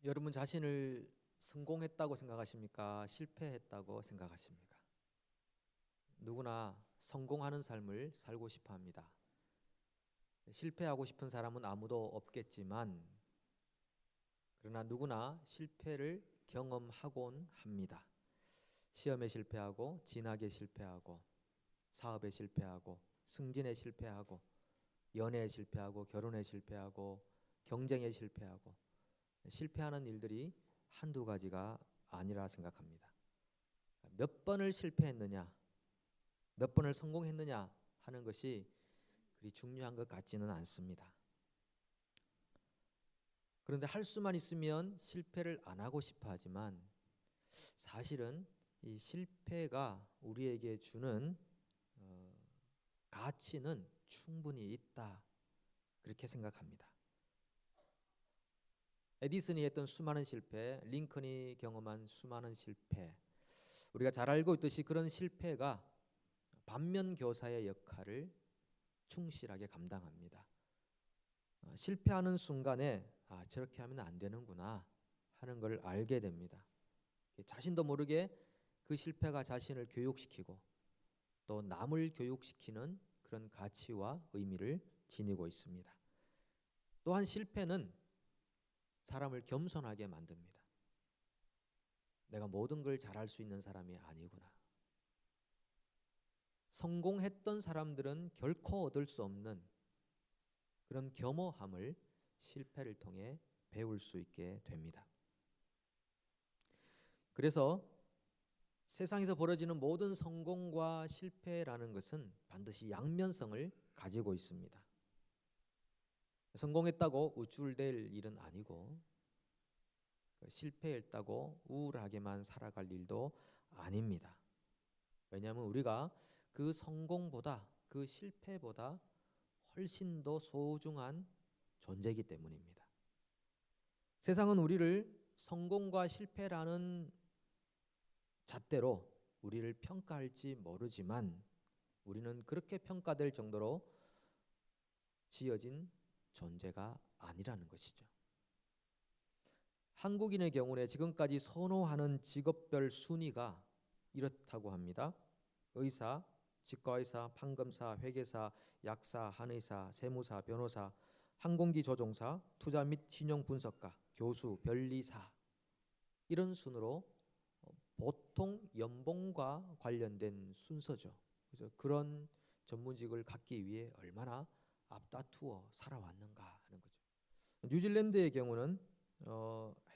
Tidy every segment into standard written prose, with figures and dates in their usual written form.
여러분 자신을 성공했다고 생각하십니까? 실패했다고 생각하십니까? 누구나 성공하는 삶을 살고 싶어 합니다. 실패하고 싶은 사람은 아무도 없겠지만, 그러나 누구나 실패를 경험하곤 합니다. 시험에 실패하고, 진학에 실패하고, 사업에 실패하고, 승진에 실패하고, 연애에 실패하고, 결혼에 실패하고, 경쟁에 실패하고, 실패하는 일들이 한두 가지가 아니라 생각합니다. 몇 번을 실패했느냐, 몇 번을 성공했느냐 하는 것이 그리 중요한 것 같지는 않습니다. 그런데 할 수만 있으면 실패를 안 하고 싶어 하지만, 사실은 이 실패가 우리에게 주는 가치는 충분히 있다, 그렇게 생각합니다. 에디슨이 했던 수많은 실패, 링컨이 경험한 수많은 실패, 우리가 잘 알고 있듯이 그런 실패가 반면 교사의 역할을 충실하게 감당합니다. 실패하는 순간에 저렇게 하면 안 되는구나 하는 걸 알게 됩니다. 자신도 모르게 그 실패가 자신을 교육시키고 또 남을 교육시키는 그런 가치와 의미를 지니고 있습니다. 또한 실패는 사람을 겸손하게 만듭니다. 내가 모든 걸 잘할 수 있는 사람이 아니구나. 성공했던 사람들은 결코 얻을 수 없는 그런 겸허함을 실패를 통해 배울 수 있게 됩니다. 그래서 세상에서 벌어지는 모든 성공과 실패라는 것은 반드시 양면성을 가지고 있습니다. 성공했다고 우쭐댈 일은 아니고, 실패했다고 우울하게만 살아갈 일도 아닙니다. 왜냐하면 우리가 그 성공보다, 그 실패보다 훨씬 더 소중한 존재이기 때문입니다. 세상은 우리를 성공과 실패라는 잣대로 우리를 평가할지 모르지만, 우리는 그렇게 평가될 정도로 지어진 존재가 아니라는 것이죠. 한국인의 경우에 지금까지 선호하는 직업별 순위가 이렇다고 합니다. 의사, 치과의사, 판검사, 회계사, 약사, 한의사, 세무사, 변호사, 항공기 조종사, 투자 및 신용 분석가, 교수, 변리사, 이런 순으로 보통 연봉과 관련된 순서죠. 그래서 그런 전문직을 갖기 위해 얼마나 앞다투어 살아왔는가 하는 거죠. 뉴질랜드의 경우는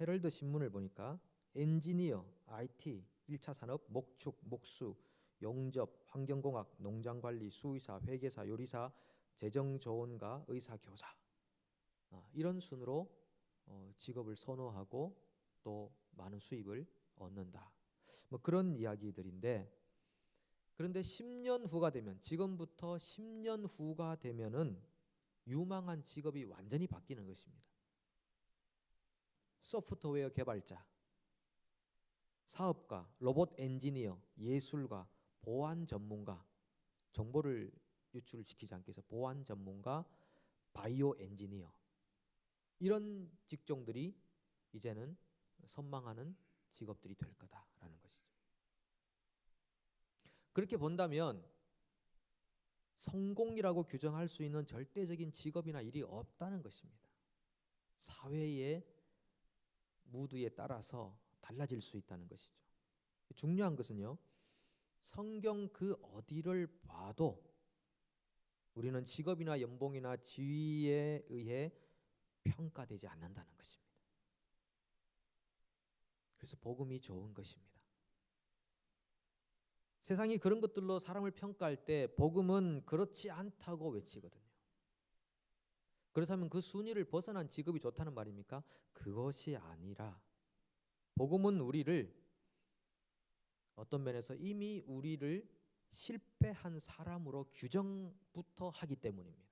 헤럴드 신문을 보니까 엔지니어, IT, 1차 산업, 목축, 목수, 용접, 환경공학, 농장관리, 수의사, 회계사, 요리사, 재정조언가, 의사, 교사, 이런 순으로 직업을 선호하고 또 많은 수입을 얻는다. 뭐 그런 이야기들인데, 그런데 10년 후가 되면, 지금부터 10년 후가 되면은 유망한 직업이 완전히 바뀌는 것입니다. 소프트웨어 개발자, 사업가, 로봇 엔지니어, 예술가, 보안 전문가, 정보를 유출시키지 않기 위해서 보안 전문가, 바이오 엔지니어, 이런 직종들이 이제는 선망하는 직업들이 될 거다라는 것이죠. 그렇게 본다면 성공이라고 규정할 수 있는 절대적인 직업이나 일이 없다는 것입니다. 사회의 무드에 따라서 달라질 수 있다는 것이죠. 중요한 것은요, 성경 그 어디를 봐도 우리는 직업이나 연봉이나 지위에 의해 평가되지 않는다는 것입니다. 그래서 복음이 좋은 것입니다. 세상이 그런 것들로 사람을 평가할 때 복음은 그렇지 않다고 외치거든요. 그렇다면 그 순위를 벗어난 직업이 좋다는 말입니까? 그것이 아니라 복음은 우리를 어떤 면에서 이미 우리를 실패한 사람으로 규정부터 하기 때문입니다.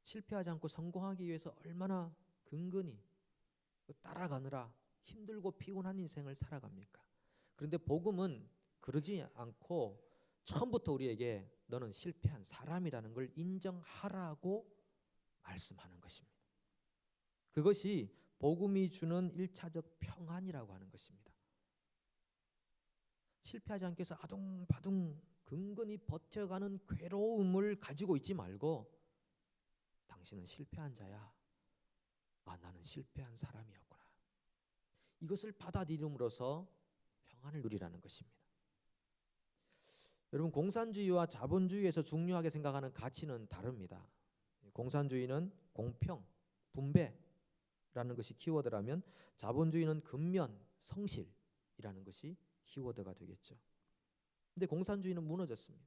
실패하지 않고 성공하기 위해서 얼마나 근근히 따라가느라 힘들고 피곤한 인생을 살아갑니까? 그런데 복음은 그러지 않고 처음부터 우리에게 너는 실패한 사람이라는 걸 인정하라고 말씀하는 것입니다. 그것이 복음이 주는 1차적 평안이라고 하는 것입니다. 실패하지 않기 위해서 아둥바둥 근근히 버텨가는 괴로움을 가지고 있지 말고, 당신은 실패한 자야. 아, 나는 실패한 사람이었구나. 이것을 받아들임으로써 평안을 누리라는 것입니다. 여러분, 공산주의와 자본주의에서 중요하게 생각하는 가치는 다릅니다. 공산주의는 공평, 분배라는 것이 키워드라면, 자본주의는 근면, 성실이라는 것이 키워드가 되겠죠. 근데 공산주의는 무너졌습니다.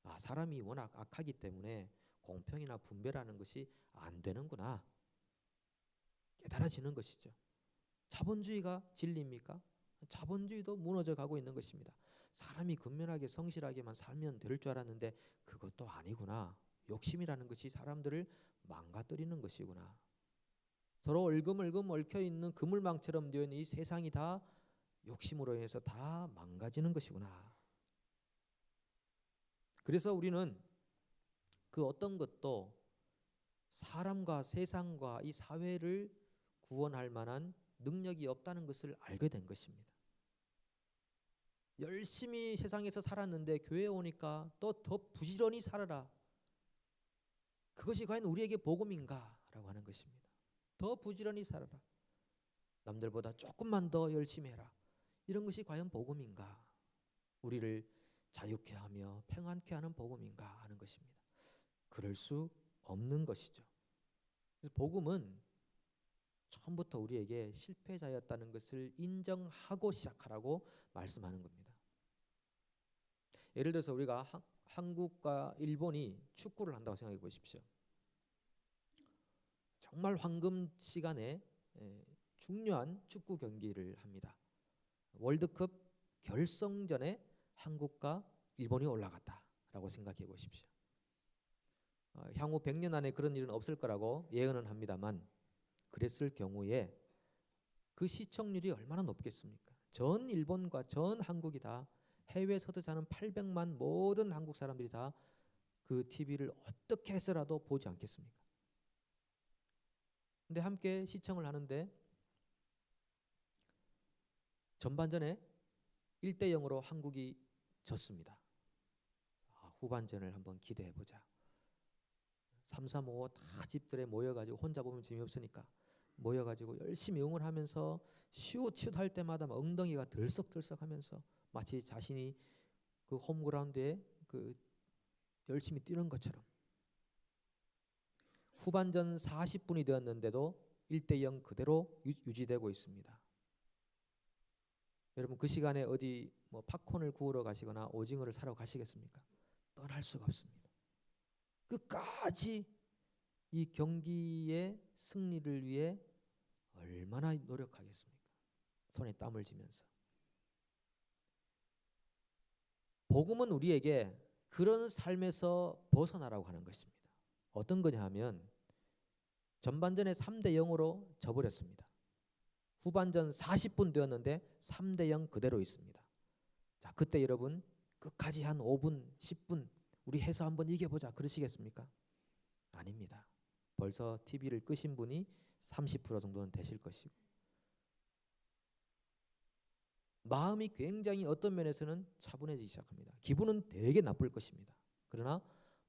아, 사람이 워낙 악하기 때문에 공평이나 분배라는 것이 안 되는구나 깨달아지는 것이죠. 자본주의가 진리입니까? 자본주의도 무너져 가고 있는 것입니다. 사람이 근면하게 성실하게만 살면 될 줄 알았는데 그것도 아니구나. 욕심이라는 것이 사람들을 망가뜨리는 것이구나. 서로 얼금얼금 얽혀있는 그물망처럼 되어 있는 이 세상이 다 욕심으로 인해서 다 망가지는 것이구나. 그래서 우리는 그 어떤 것도 사람과 세상과 이 사회를 구원할 만한 능력이 없다는 것을 알게 된 것입니다. 열심히 세상에서 살았는데 교회에 오니까 또 더 부지런히 살아라. 그것이 과연 우리에게 복음인가? 라고 하는 것입니다. 더 부지런히 살아라. 남들보다 조금만 더 열심히 해라. 이런 것이 과연 복음인가? 우리를 자유케 하며 평안케 하는 복음인가 하는 것입니다. 그럴 수 없는 것이죠. 그래서 복음은 처음부터 우리에게 실패자였다는 것을 인정하고 시작하라고 말씀하는 겁니다. 예를 들어서 우리가 한국과 일본이 축구를 한다고 생각해 보십시오. 정말 황금 시간에 중요한 축구 경기를 합니다. 월드컵 결승전에 한국과 일본이 올라갔다라고 생각해 보십시오. 향후 100년 안에 그런 일은 없을 거라고 예언은 합니다만, 그랬을 경우에 그 시청률이 얼마나 높겠습니까? 전 일본과 전 한국이 다, 해외에서 사는 800만 모든 한국 사람들이 다 그 TV를 어떻게 해서라도 보지 않겠습니까? 근데 함께 시청을 하는데 전반전에 1대0으로 한국이 졌습니다. 후반전을 한번 기대해 보자. 3, 4, 5 다 집들에 모여가지고, 혼자 보면 재미없으니까 모여가지고 열심히 응원하면서 슛 할 때마다 엉덩이가 들썩들썩하면서 마치 자신이 그 홈그라운드에 그 열심히 뛰는 것처럼. 후반전 40분이 되었는데도 1대0 그대로 유지되고 있습니다. 여러분, 그 시간에 어디 뭐 팝콘을 구우러 가시거나 오징어를 사러 가시겠습니까? 떠날 수가 없습니다. 끝까지 이 경기의 승리를 위해 얼마나 노력하겠습니까? 손에 땀을 쥐면서. 복음은 우리에게 그런 삶에서 벗어나라고 하는 것입니다. 어떤 거냐 하면, 전반전에 3대0으로 져버렸습니다. 후반전 40분 되었는데 3대0 그대로 있습니다. 자, 그때 여러분 끝까지 한 5분, 10분 우리 해서 한번 이겨보자 그러시겠습니까? 아닙니다. 벌써 TV를 끄신 분이 30% 정도는 되실 것이고, 마음이 굉장히 어떤 면에서는 차분해지기 시작합니다. 기분은 되게 나쁠 것입니다. 그러나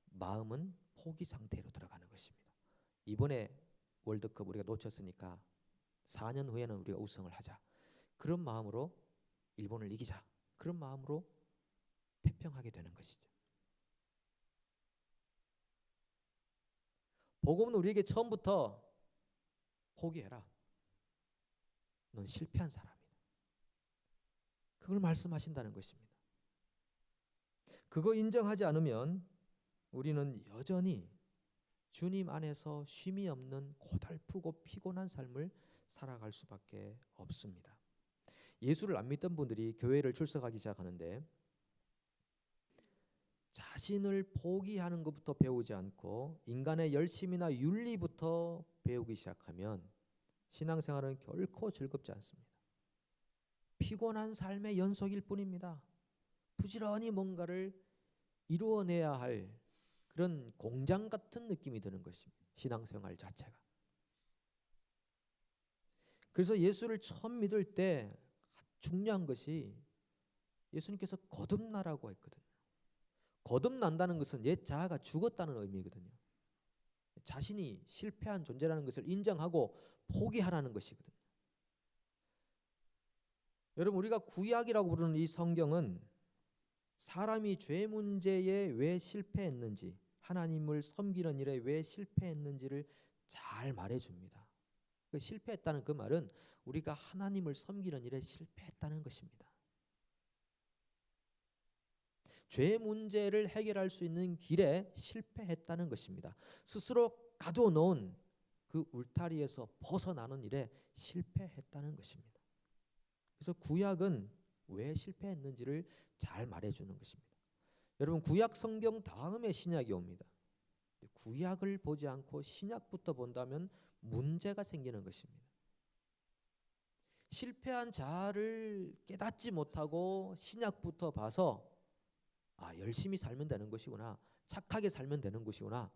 마음은 포기 상태로 들어가는 것입니다. 이번에 월드컵 우리가 놓쳤으니까 4년 후에는 우리가 우승을 하자. 그런 마음으로 일본을 이기자. 그런 마음으로 태평하게 되는 것이죠. 복음은 우리에게 처음부터 포기해라. 넌 실패한 사람이다. 그걸 말씀하신다는 것입니다. 그거 인정하지 않으면 우리는 여전히 주님 안에서 쉼이 없는 고달프고 피곤한 삶을 살아갈 수밖에 없습니다. 예수를 안 믿던 분들이 교회를 출석하기 시작하는데, 자신을 포기하는 것부터 배우지 않고 인간의 열심이나 윤리부터 배우기 시작하면 신앙생활은 결코 즐겁지 않습니다. 피곤한 삶의 연속일 뿐입니다. 부지런히 뭔가를 이루어내야 할 그런 공장 같은 느낌이 드는 것입니다. 신앙생활 자체가. 그래서 예수를 처음 믿을 때 중요한 것이 예수님께서 거듭나라고 했거든요. 거듭난다는 것은 옛 자아가 죽었다는 의미거든요. 자신이 실패한 존재라는 것을 인정하고 포기하라는 것이거든요. 여러분, 우리가 구약이라고 부르는 이 성경은 사람이 죄 문제에 왜 실패했는지, 하나님을 섬기는 일에 왜 실패했는지를 잘 말해줍니다. 실패했다는 그 말은 우리가 하나님을 섬기는 일에 실패했다는 것입니다. 죄 문제를 해결할 수 있는 길에 실패했다는 것입니다. 스스로 가두어 놓은 그 울타리에서 벗어나는 일에 실패했다는 것입니다. 그래서 구약은 왜 실패했는지를 잘 말해주는 것입니다. 여러분, 구약 성경 다음에 신약이 옵니다. 구약을 보지 않고 신약부터 본다면 문제가 생기는 것입니다. 실패한 자아를 깨닫지 못하고 신약부터 봐서 열심히 살면 되는 것이구나, 착하게 살면 되는 것이구나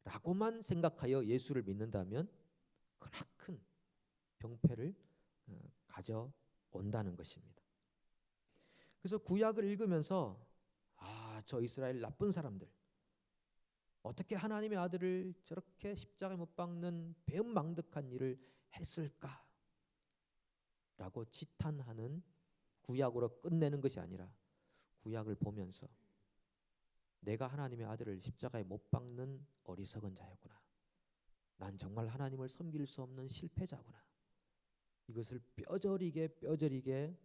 라고만 생각하여 예수를 믿는다면 크나큰 병폐를 가져온다는 것입니다. 그래서 구약을 읽으면서 저 이스라엘 나쁜 사람들, 어떻게 하나님의 아들을 저렇게 십자가에 못 박는 배은망덕한 일을 했을까 라고 지탄하는 구약으로 끝내는 것이 아니라, 구약을 보면서 내가 하나님의 아들을 십자가에 못 박는 어리석은 자였구나, 난 정말 하나님을 섬길 수 없는 실패자구나, 이것을 뼈저리게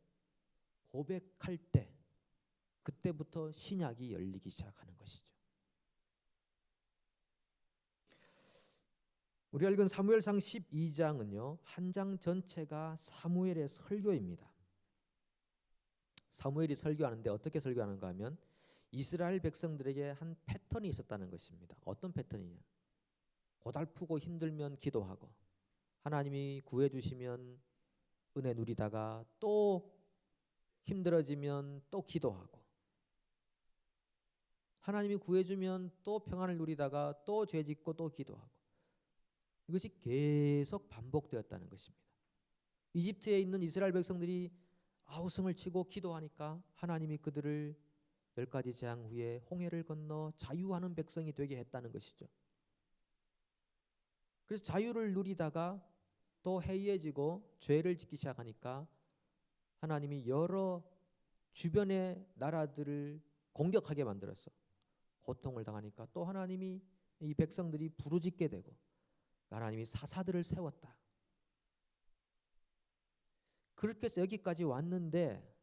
고백할 때, 그때부터 신약이 열리기 시작하는 것이죠. 우리가 읽은 사무엘상 12장은요 한 장 전체가 사무엘의 설교입니다. 사무엘이 설교하는데 어떻게 설교하는가 하면 이스라엘 백성들에게 한 패턴이 있었다는 것입니다. 어떤 패턴이냐? 고달프고 힘들면 기도하고, 하나님이 구해주시면 은혜 누리다가 또 힘들어지면 또 기도하고, 하나님이 구해주면 또 평안을 누리다가 또 죄짓고 또 기도하고, 이것이 계속 반복되었다는 것입니다. 이집트에 있는 이스라엘 백성들이 아우성을 치고 기도하니까 하나님이 그들을 10가지 재앙 후에 홍해를 건너 자유하는 백성이 되게 했다는 것이죠. 그래서 자유를 누리다가 또 해이해지고 죄를 짓기 시작하니까 하나님이 여러 주변의 나라들을 공격하게 만들었어. 고통을 당하니까 또 하나님이 이 백성들이 부르짖게 되고 하나님이 사사들을 세웠다. 그렇게 해서 여기까지 왔는데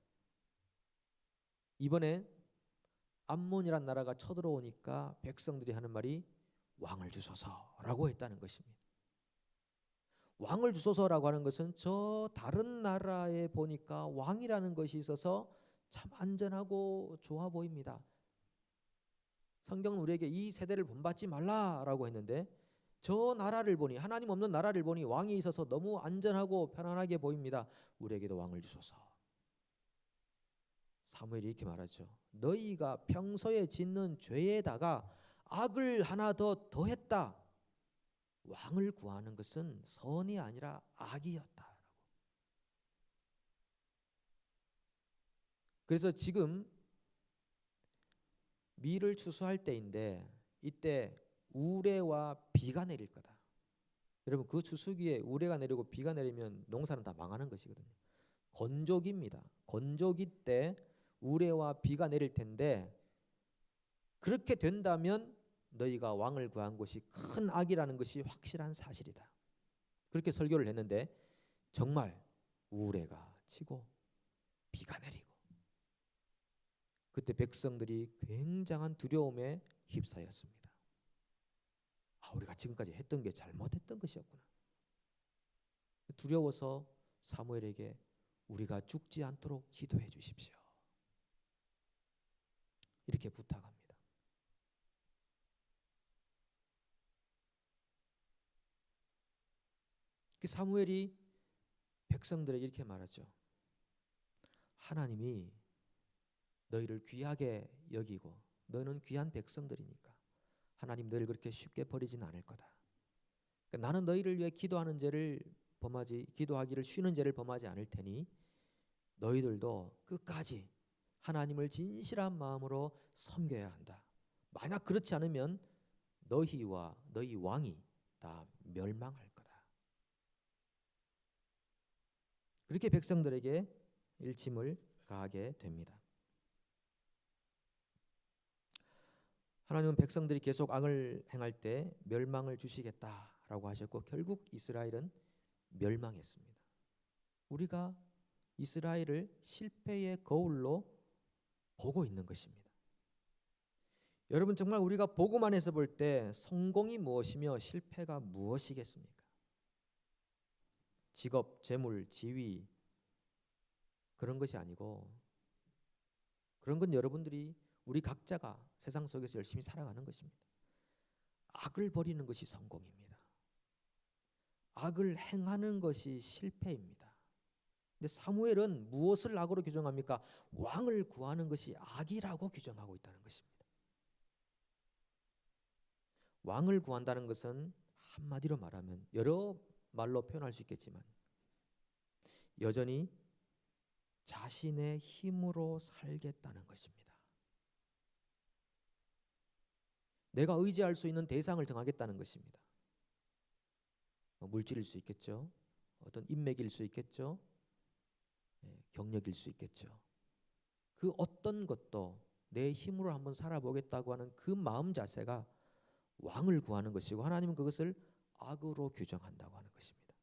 이번에 암몬이란 나라가 쳐들어오니까 백성들이 하는 말이 왕을 주소서라고 했다는 것입니다. 왕을 주소서라고 하는 것은 저 다른 나라에 보니까 왕이라는 것이 있어서 참 안전하고 좋아 보입니다. 성경은 우리에게 이 세대를 본받지 말라라고 했는데 저 나라를 보니, 하나님 없는 나라를 보니 왕이 있어서 너무 안전하고 편안하게 보입니다. 우리에게도 왕을 주소서. 사무엘이 이렇게 말하죠. 너희가 평소에 짓는 죄에다가 악을 하나 더 더했다. 왕을 구하는 것은 선이 아니라 악이었다. 그래서 지금 밀을 추수할 때인데 이때 우레와 비가 내릴 거다. 여러분, 그 추수기에 우레가 내리고 비가 내리면 농사는 다 망하는 것이거든요. 건조기입니다. 건조기 때 우레와 비가 내릴 텐데 그렇게 된다면 너희가 왕을 구한 것이 큰 악이라는 것이 확실한 사실이다. 그렇게 설교를 했는데 정말 우레가 치고 비가 내리고 그때 백성들이 굉장한 두려움에 휩싸였습니다. 우리가 지금까지 했던 게 잘못했던 것이었구나. 두려워서 사무엘에게 우리가 죽지 않도록 기도해 주십시오. 이렇게 부탁합니다. 사무엘이 백성들에게 이렇게 말하죠. 하나님이 너희를 귀하게 여기고 너희는 귀한 백성들이니까 하나님 너희를 그렇게 쉽게 버리지는 않을 거다. 그러니까 나는 너희를 위해 기도하는 죄를 기도하기를 쉬는 죄를 범하지 않을 테니 너희들도 끝까지 하나님을 진실한 마음으로 섬겨야 한다. 만약 그렇지 않으면 너희와 너희 왕이 다 멸망할 거다. 그렇게 백성들에게 일침을 가하게 됩니다. 하나님은 백성들이 계속 악을 행할 때 멸망을 주시겠다라고 하셨고 결국 이스라엘은 멸망했습니다. 우리가 이스라엘을 실패의 거울로 보고 있는 것입니다. 여러분, 정말 우리가 보고만 해서 볼 때 성공이 무엇이며 실패가 무엇이겠습니까? 직업, 재물, 지위 그런 것이 아니고, 그런 건 여러분들이 우리 각자가 세상 속에서 열심히 살아가는 것입니다. 악을 버리는 것이 성공입니다. 악을 행하는 것이 실패입니다. 근데 사무엘은 무엇을 악으로 규정합니까? 왕을 구하는 것이 악이라고 규정하고 있다는 것입니다. 왕을 구한다는 것은 한마디로 말하면 여러 말로 표현할 수 있겠지만 여전히 자신의 힘으로 살겠다는 것입니다. 내가 의지할 수 있는 대상을 정하겠다는 것입니다. 물질일 수 있겠죠. 어떤 인맥일 수 있겠죠. 경력일 수 있겠죠. 그 어떤 것도 내 힘으로 한번 살아보겠다고 하는 그 마음 자체가 왕을 구하는 것이고 하나님은 그것을 악으로 규정한다고 하는 것입니다.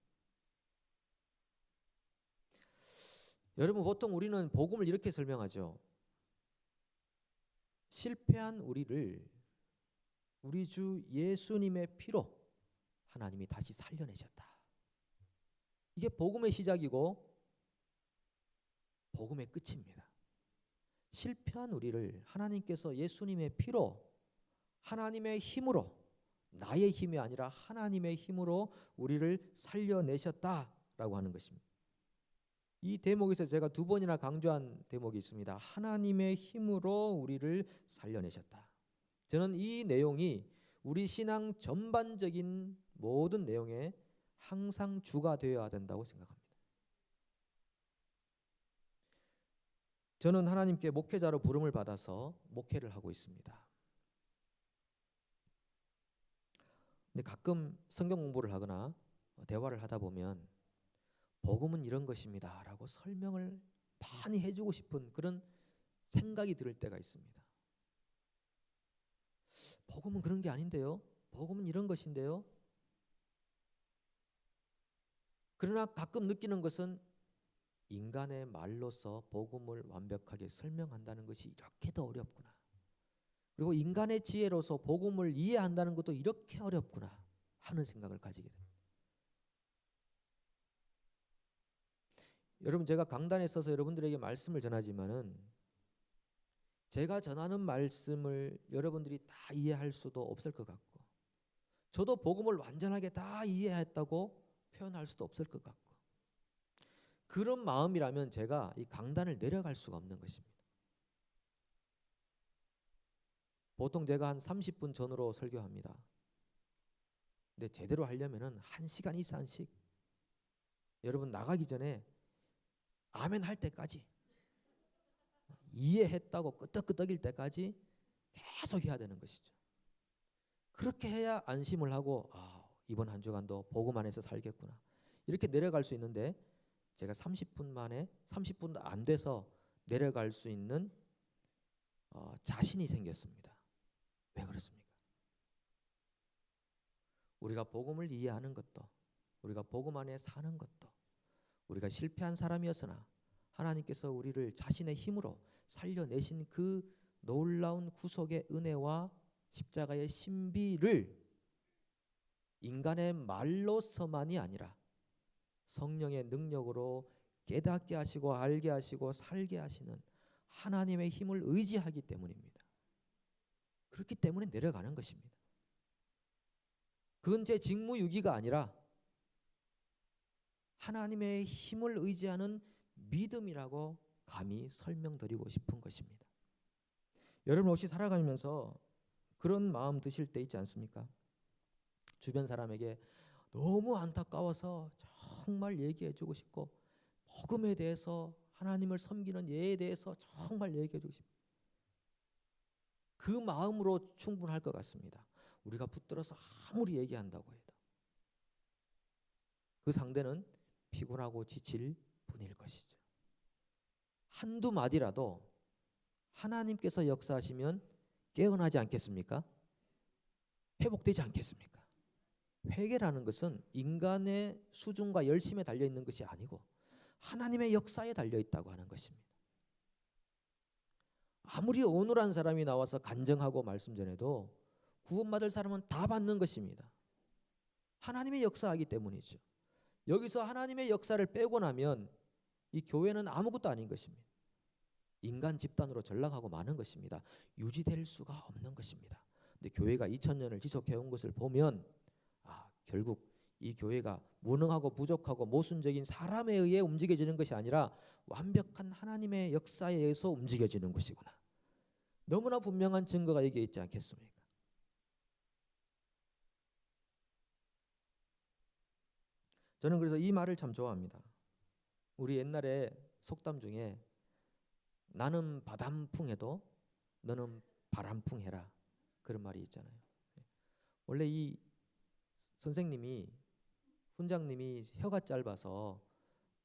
여러분, 보통 우리는 복음을 이렇게 설명하죠. 실패한 우리를 우리 주 예수님의 피로 하나님이 다시 살려내셨다. 이게 복음의 시작이고 복음의 끝입니다. 실패한 우리를 하나님께서 예수님의 피로 하나님의 힘으로, 나의 힘이 아니라 하나님의 힘으로 우리를 살려내셨다라고 하는 것입니다. 이 대목에서 제가 두 번이나 강조한 대목이 있습니다. 하나님의 힘으로 우리를 살려내셨다. 저는 이 내용이 우리 신앙 전반적인 모든 내용에 항상 주가 되어야 된다고 생각합니다. 저는 하나님께 목회자로 부름을 받아서 목회를 하고 있습니다. 근데 가끔 성경 공부를 하거나 대화를 하다 보면 복음은 이런 것입니다 라고 설명을 많이 해주고 싶은 그런 생각이 들 때가 있습니다. 복음은 그런 게 아닌데요. 복음은 이런 것인데요. 그러나 가끔 느끼는 것은 인간의 말로서 복음을 완벽하게 설명한다는 것이 이렇게 더 어렵구나. 그리고 인간의 지혜로서 복음을 이해한다는 것도 이렇게 어렵구나 하는 생각을 가지게 됩니다. 여러분, 제가 강단에 서서 여러분들에게 말씀을 전하지만은 제가 전하는 말씀을 여러분들이 다 이해할 수도 없을 것 같고, 저도 복음을 완전하게 다 이해했다고 표현할 수도 없을 것 같고, 그런 마음이라면 제가 이 강단을 내려갈 수가 없는 것입니다. 보통 제가 한 30분 전으로 설교합니다. 근데 제대로 하려면은 1시간 이상씩 여러분 나가기 전에 아멘 할 때까지 이해했다고 끄떡끄떡일 때까지 계속 해야 되는 것이죠. 그렇게 해야 안심을 하고 이번 한 주간도 복음 안에서 살겠구나 이렇게 내려갈 수 있는데, 제가 30분 만에 30분도 안 돼서 내려갈 수 있는 자신이 생겼습니다. 왜 그렇습니까? 우리가 복음을 이해하는 것도, 우리가 복음 안에 사는 것도, 우리가 실패한 사람이었으나 하나님께서 우리를 자신의 힘으로 살려내신 그 놀라운 구속의 은혜와 십자가의 신비를 인간의 말로서만이 아니라 성령의 능력으로 깨닫게 하시고 알게 하시고 살게 하시는 하나님의 힘을 의지하기 때문입니다. 그렇기 때문에 내려가는 것입니다. 그건 제 직무유기가 아니라 하나님의 힘을 의지하는 믿음이라고 감히 설명드리고 싶은 것입니다. 여러분 혹시 살아가면서 그런 마음 드실 때 있지 않습니까? 주변 사람에게 너무 안타까워서 정말 얘기해주고 싶고 복음에 대해서 하나님을 섬기는 예에 대해서 정말 얘기해주고 싶고 그 마음으로 충분할 것 같습니다. 우리가 붙들어서 아무리 얘기한다고 해도 그 상대는 피곤하고 지칠 뿐일 것이죠. 한두 마디라도 하나님께서 역사하시면 깨어나지 않겠습니까? 회복되지 않겠습니까? 회개라는 것은 인간의 수준과 열심에 달려있는 것이 아니고 하나님의 역사에 달려있다고 하는 것입니다. 아무리 온유한 사람이 나와서 간증하고 말씀 전해도 구원받을 사람은 다 받는 것입니다. 하나님의 역사하기 때문이죠. 여기서 하나님의 역사를 빼고 나면 이 교회는 아무것도 아닌 것입니다. 인간 집단으로 전락하고 마는 것입니다. 유지될 수가 없는 것입니다. 근데 교회가 2000년을 지속해온 것을 보면 결국 이 교회가 무능하고 부족하고 모순적인 사람에 의해 움직여지는 것이 아니라 완벽한 하나님의 역사에 의해서 움직여지는 것이구나. 너무나 분명한 증거가 여기에 있지 않겠습니까? 저는 그래서 이 말을 참 좋아합니다. 우리 옛날에 속담 중에 나는 바람풍해도 너는 바람풍해라 그런 말이 있잖아요. 원래 이 선생님이 훈장님이 혀가 짧아서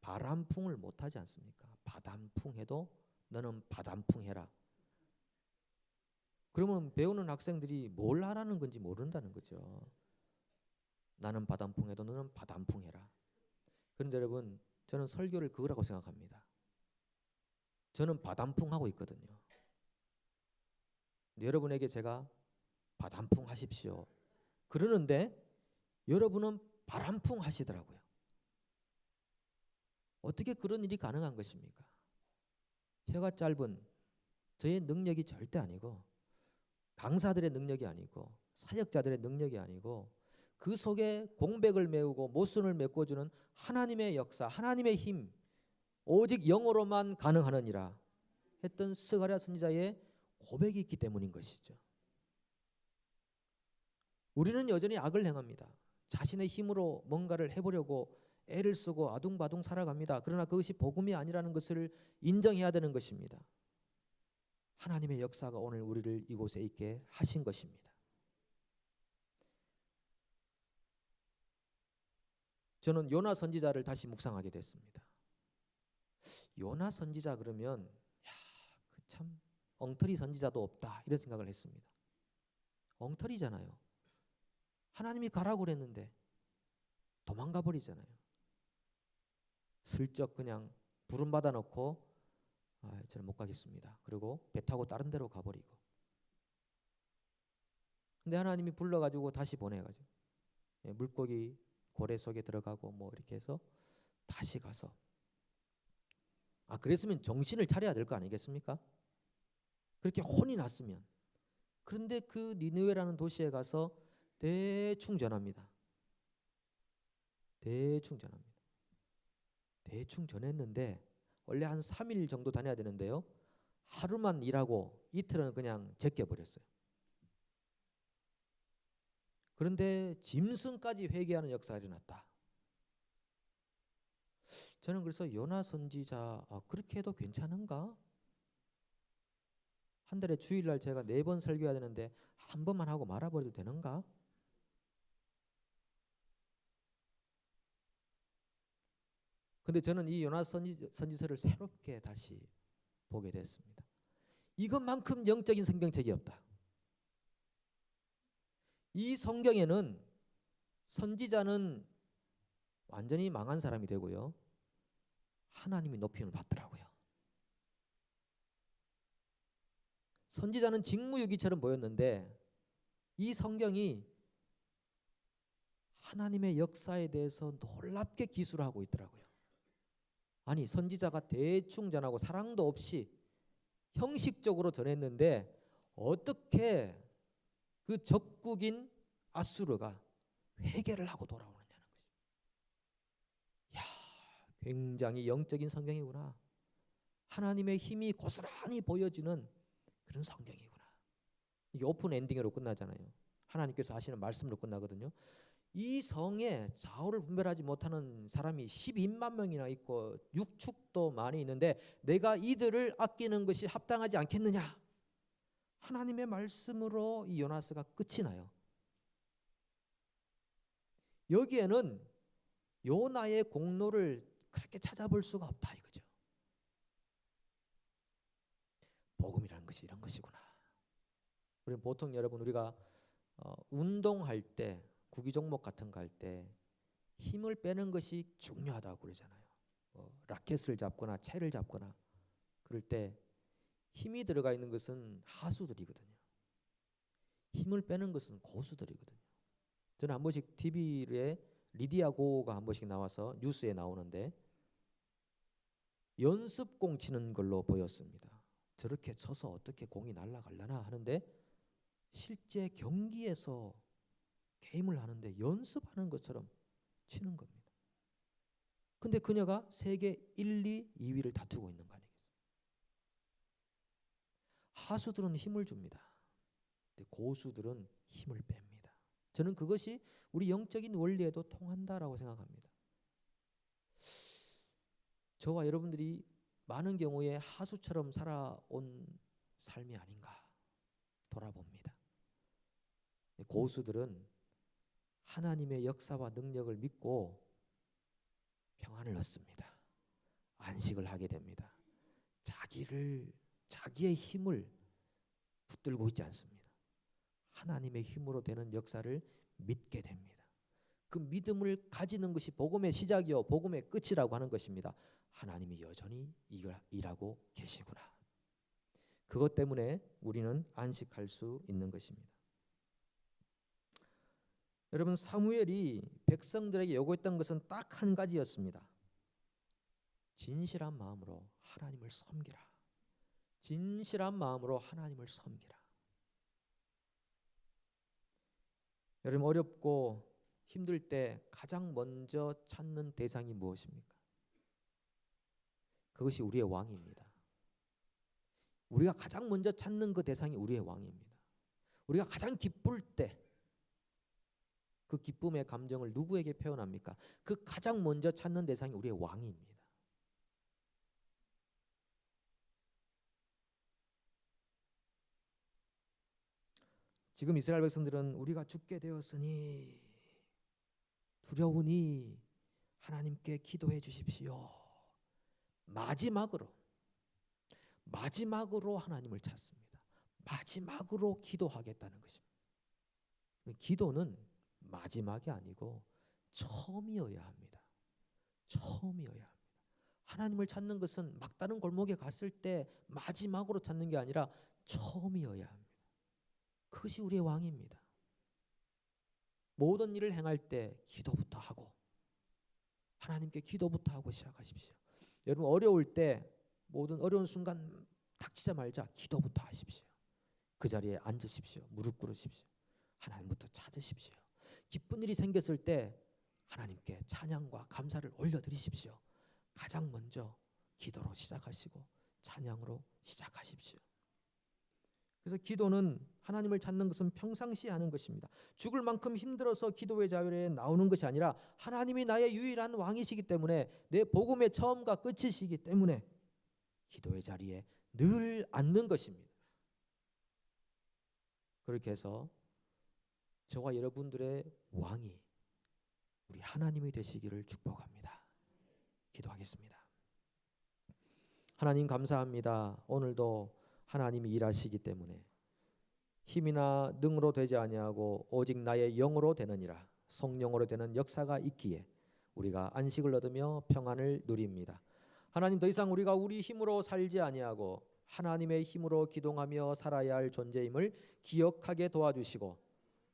바람풍을 못하지 않습니까? 바람풍해도 너는 바람풍해라. 그러면 배우는 학생들이 뭘 하라는 건지 모른다는 거죠. 나는 바람풍해도 너는 바람풍해라. 그런데 여러분 저는 설교를 그거라고 생각합니다. 저는 바람풍하고 있거든요. 근데 여러분에게 제가 바람풍 하십시오 그러는데 여러분은 바람풍 하시더라고요. 어떻게 그런 일이 가능한 것입니까? 혀가 짧은 저의 능력이 절대 아니고 강사들의 능력이 아니고 사역자들의 능력이 아니고 그 속에 공백을 메우고 모순을 메꿔주는 하나님의 역사, 하나님의 힘, 오직 영어로만 가능하느니라 했던 스가랴 선지자의 고백이 있기 때문인 것이죠. 우리는 여전히 악을 행합니다. 자신의 힘으로 뭔가를 해보려고 애를 쓰고 아둥바둥 살아갑니다. 그러나 그것이 복음이 아니라는 것을 인정해야 되는 것입니다. 하나님의 역사가 오늘 우리를 이곳에 있게 하신 것입니다. 저는 요나 선지자를 다시 묵상하게 됐습니다. 요나 선지자 그러면 그 참 엉터리 선지자도 없다 이런 생각을 했습니다. 엉터리잖아요. 하나님이 가라고 그랬는데 도망가 버리잖아요. 슬쩍 그냥 부름 받아 놓고 저는 못 가겠습니다. 그리고 배 타고 다른 데로 가버리고. 근데 하나님이 불러가지고 다시 보내가지고 물고기 고래 속에 들어가고 뭐 이렇게 해서 다시 가서 그랬으면 정신을 차려야 될 거 아니겠습니까? 그렇게 혼이 났으면. 그런데 그 니느웨라는 도시에 가서 대충 전합니다. 대충 전했는데 원래 한 3일 정도 다녀야 되는데요. 하루만 일하고 이틀은 그냥 제껴버렸어요. 그런데 짐승까지 회개하는 역사가 일어났다. 저는 그래서 요나 선지자 그렇게 해도 괜찮은가? 한 달에 주일날 제가 4번 설교해야 되는데 한 번만 하고 말아버려도 되는가? 근데 저는 이 요나 선지서를 새롭게 다시 보게 됐습니다. 이것만큼 영적인 성경책이 없다. 이 성경에는 선지자는 완전히 망한 사람이 되고요. 하나님이 높임을 받더라고요. 선지자는 직무유기처럼 보였는데 이 성경이 하나님의 역사에 대해서 놀랍게 기술하고 있더라고요. 아니 선지자가 대충 전하고 사랑도 없이 형식적으로 전했는데 어떻게 그 적국인 아수르가 회개를 하고 돌아오느냐는 것입니다. 야, 굉장히 영적인 성경이구나. 하나님의 힘이 고스란히 보여지는 그런 성경이구나. 이게 오픈 엔딩으로 끝나잖아요. 하나님께서 하시는 말씀으로 끝나거든요. 이 성에 좌우를 분별하지 못하는 사람이 12만 명이나 있고 육축도 많이 있는데 내가 이들을 아끼는 것이 합당하지 않겠느냐? 하나님의 말씀으로 이 요나스가 끝이 나요. 여기에는 요나의 공로를 그렇게 찾아볼 수가 없다 이거죠. 복음이라는 것이 이런 것이구나. 우리 보통 여러분 우리가 운동할 때 구기 종목 같은 거 할 때 힘을 빼는 것이 중요하다고 그러잖아요. 라켓을 잡거나 채를 잡거나 그럴 때 힘이 들어가 있는 것은 하수들이거든요. 힘을 빼는 것은 고수들이거든요. 저는 한 번씩 TV에 리디아 고가 한 번씩 나와서 뉴스에 나오는데 연습공 치는 걸로 보였습니다. 저렇게 쳐서 어떻게 공이 날아가려나 하는데 실제 경기에서 게임을 하는데 연습하는 것처럼 치는 겁니다. 근데 그녀가 세계 1, 2, 2위를 다투고 있는 거 아니겠어요? 하수들은 힘을 줍니다. 근데 고수들은 힘을 뺍니다. 저는 그것이 우리 영적인 원리에도 통한다라고 생각합니다. 저와 여러분들이 많은 경우에 하수처럼 살아온 삶이 아닌가 돌아봅니다. 고수들은 하나님의 역사와 능력을 믿고 평안을 얻습니다. 안식을 하게 됩니다. 자기의 힘을 붙들고 있지 않습니다. 하나님의 힘으로 되는 역사를 믿게 됩니다. 그 믿음을 가지는 것이 복음의 시작이요 복음의 끝이라고 하는 것입니다. 하나님이 여전히 이걸 일하고 계시구나. 그것 때문에 우리는 안식할 수 있는 것입니다. 여러분 사무엘이 백성들에게 요구했던 것은 딱 한 가지였습니다. 진실한 마음으로 하나님을 섬기라. 진실한 마음으로 하나님을 섬기라. 여러분 어렵고 힘들 때 가장 먼저 찾는 대상이 무엇입니까? 그것이 우리의 왕입니다. 우리가 가장 먼저 찾는 그 대상이 우리의 왕입니다. 우리가 가장 기쁠 때 그 기쁨의 감정을 누구에게 표현합니까? 그 가장 먼저 찾는 대상이 우리의 왕입니다. 지금 이스라엘 백성들은 우리가 죽게 되었으니 두려우니 하나님께 기도해 주십시오. 마지막으로 하나님을 찾습니다. 마지막으로 기도하겠다는 것입니다. 기도는 마지막이 아니고 처음이어야 합니다. 처음이어야 합니다. 하나님을 찾는 것은 막다른 골목에 갔을 때 마지막으로 찾는 게 아니라 처음이어야 합니다. 그것이 우리의 왕입니다. 모든 일을 행할 때 기도부터 하고 하나님께 기도부터 하고 시작하십시오. 여러분 어려울 때 모든 어려운 순간 닥치자마자 기도부터 하십시오. 그 자리에 앉으십시오. 무릎 꿇으십시오. 하나님부터 찾으십시오. 기쁜 일이 생겼을 때 하나님께 찬양과 감사를 올려드리십시오. 가장 먼저 기도로 시작하시고 찬양으로 시작하십시오. 그래서 기도는 하나님을 찾는 것은 평상시에 하는 것입니다. 죽을 만큼 힘들어서 기도의 자리에 나오는 것이 아니라 하나님이 나의 유일한 왕이시기 때문에 내 복음의 처음과 끝이시기 때문에 기도의 자리에 늘 앉는 것입니다. 그렇게 해서 저와 여러분들의 왕이 우리 하나님이 되시기를 축복합니다. 기도하겠습니다. 하나님 감사합니다. 오늘도 하나님이 일하시기 때문에 힘이나 능으로 되지 아니하고 오직 나의 영으로 되느니라. 성령으로 되는 역사가 있기에 우리가 안식을 얻으며 평안을 누립니다. 하나님 더 이상 우리가 우리 힘으로 살지 아니하고 하나님의 힘으로 기동하며 살아야 할 존재임을 기억하게 도와주시고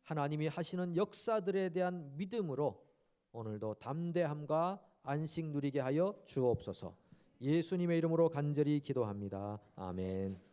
하나님이 하시는 역사들에 대한 믿음으로 오늘도 담대함과 안식 누리게 하여 주옵소서. 예수님의 이름으로 간절히 기도합니다. 아멘.